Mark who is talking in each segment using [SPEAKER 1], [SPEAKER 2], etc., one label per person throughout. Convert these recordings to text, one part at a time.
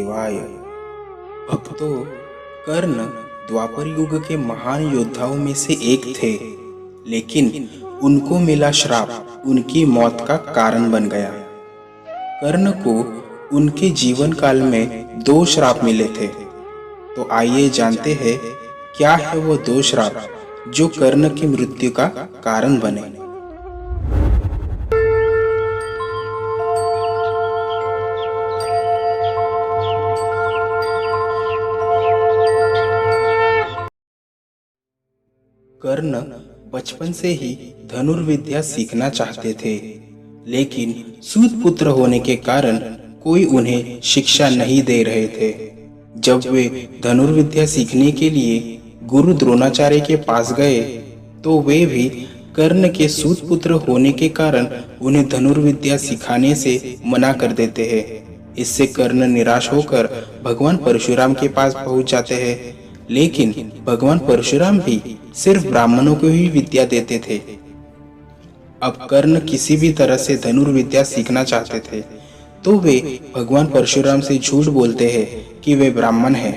[SPEAKER 1] देवाय। भक्तों, कर्ण द्वापर युग के महान योद्धाओं में से एक थे, लेकिन उनको मिला श्राप उनकी मौत का कारण बन गया। कर्ण को उनके जीवन काल में 2 श्राप मिले थे। तो आइए जानते हैं क्या है वो 2 श्राप जो कर्ण की मृत्यु का कारण बने। कर्ण बचपन से ही धनुर्विद्या सीखना चाहते थे, लेकिन सूत पुत्र होने के कारण कोई उन्हें शिक्षा नहीं दे रहे थे। जब वे धनुर्विद्या सीखने के लिए गुरु द्रोणाचार्य के पास गए, तो वे भी कर्ण के सूत पुत्र होने के कारण उन्हें धनुर्विद्या सिखाने से मना कर देते हैं। इससे कर्ण निराश होकर भगवान परशुराम के पास पहुंच जाते हैं, लेकिन भगवान परशुराम भी सिर्फ ब्राह्मणों को ही विद्या देते थे। अब कर्ण किसी भी तरह से धनुर्विद्या सीखना चाहते थे, तो वे भगवान परशुराम से झूठ बोलते हैं कि वे ब्राह्मण हैं।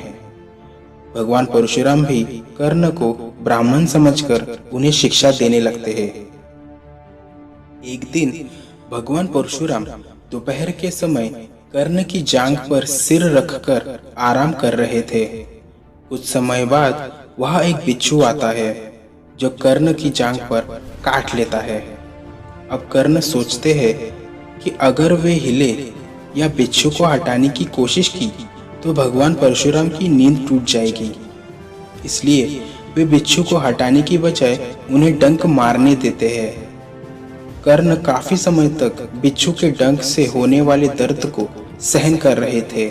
[SPEAKER 1] भगवान परशुराम भी कर्ण को ब्राह्मण समझकर उन्हें शिक्षा देने लगते हैं। एक दिन भगवान परशुराम दोपहर के समय कर्ण की जांघ पर सिर रखकर आराम कर रहे थे। कुछ समय बाद वहां एक बिच्छू आता है जो कर्ण की जांघ पर काट लेता है। अब कर्ण सोचते हैं कि अगर वे हिले या बिच्छू को हटाने की कोशिश की तो भगवान परशुराम की नींद टूट जाएगी। इसलिए वे बिच्छू को हटाने की बजाय उन्हें डंक मारने देते हैं। कर्ण काफी समय तक बिच्छू के डंक से होने वाले दर्द को सहन कर रहे थे।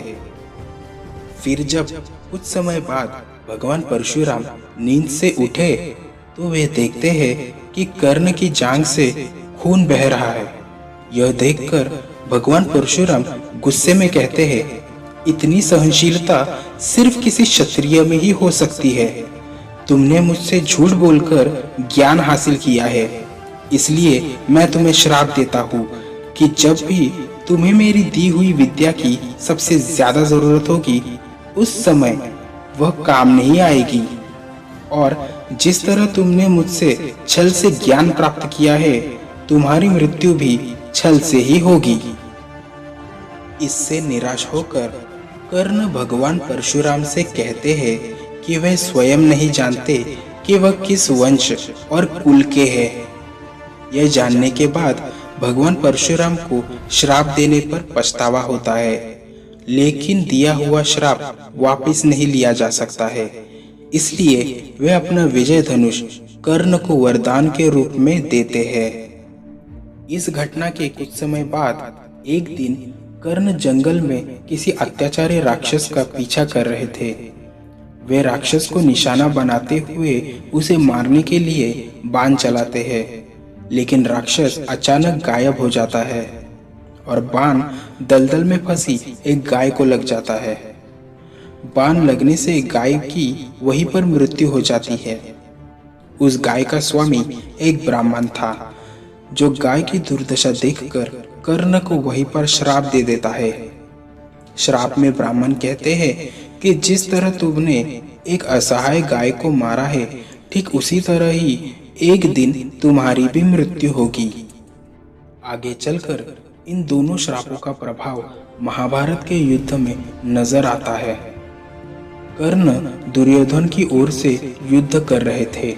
[SPEAKER 1] फिर जब कुछ समय बाद भगवान परशुराम नींद से उठे, तो वे देखते हैं कि कर्ण की जांघ से खून बह रहा है। यह देखकर भगवान परशुराम गुस्से में कहते हैं, इतनी सहनशीलता सिर्फ किसी क्षत्रिय में ही हो सकती है। तुमने मुझसे झूठ बोलकर ज्ञान हासिल किया है, इसलिए मैं तुम्हें श्राप देता हूँ कि जब भी तुम्हें मेरी दी हुई विद्या की सबसे ज्यादा जरूरत होगी, उस समय वह काम नहीं आएगी। और जिस तरह तुमने मुझसे छल से ज्ञान प्राप्त किया है, तुम्हारी मृत्यु भी छल से ही होगी। इससे निराश होकर कर्ण भगवान परशुराम से कहते हैं कि वह स्वयं नहीं जानते कि वह किस वंश और कुल के हैं। यह जानने के बाद भगवान परशुराम को श्राप देने पर पछतावा होता है, लेकिन दिया हुआ श्राप वापस नहीं लिया जा सकता है। इसलिए वे अपना विजय धनुष कर्ण को वरदान के रूप में देते हैं। इस घटना के कुछ समय बाद एक दिन कर्ण जंगल में किसी अत्याचारी राक्षस का पीछा कर रहे थे। वे राक्षस को निशाना बनाते हुए उसे मारने के लिए बाण चलाते हैं, लेकिन राक्षस अचानक गायब हो जाता है और बाण दलदल में फंसी एक गाय को लग जाता है। बाण लगने से गाय की वहीं पर मृत्यु हो जाती है। उस गाय का स्वामी एक ब्राह्मण था, जो गाय की दुर्दशा देखकर कर्ण को वहीं पर श्राप दे देता है। श्राप में ब्राह्मण कहते हैं कि जिस तरह तुमने एक असहाय गाय को मारा है, ठीक उसी तरह ही एक दिन तुम्हारी भी मृत्यु होगी। आगे चलकर इन दोनों श्रापों का प्रभाव महाभारत के युद्ध में नजर आता है। कर्ण दुर्योधन की ओर से युद्ध कर रहे थे।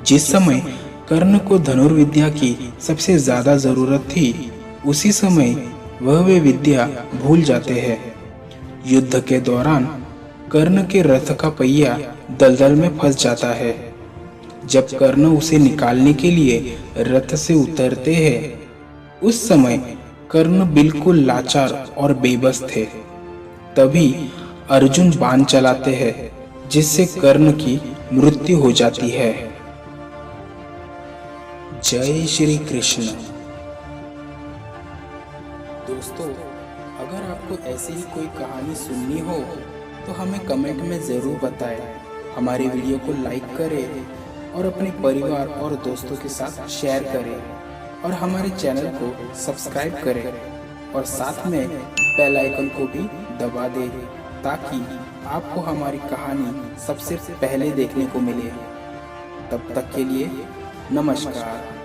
[SPEAKER 1] जिस समय कर्ण को धनुर्विद्या की सबसे ज्यादा जरूरत थी, उसी समय वह वे विद्या भूल जाते हैं। युद्ध के दौरान कर्ण के रथ का पहिया दलदल में फंस जाता है। जब कर्ण उसे निकालने के लिए रथ से उतरते हैं, उस समय कर्ण बिल्कुल लाचार और बेबस थे। तभी अर्जुन बाण चलाते हैं, जिससे कर्ण की मृत्यु हो जाती है। जय श्री कृष्ण। दोस्तों, अगर आपको ऐसी ही कोई कहानी सुननी हो तो हमें कमेंट में जरूर बताएं। हमारे वीडियो को लाइक करें और अपने परिवार और दोस्तों के साथ शेयर करें और हमारे चैनल को सब्सक्राइब करें। और साथ में बेल आइकन को भी दबा दें ताकि आपको हमारी कहानी सबसे पहले देखने को मिले। तब तक के लिए नमस्कार।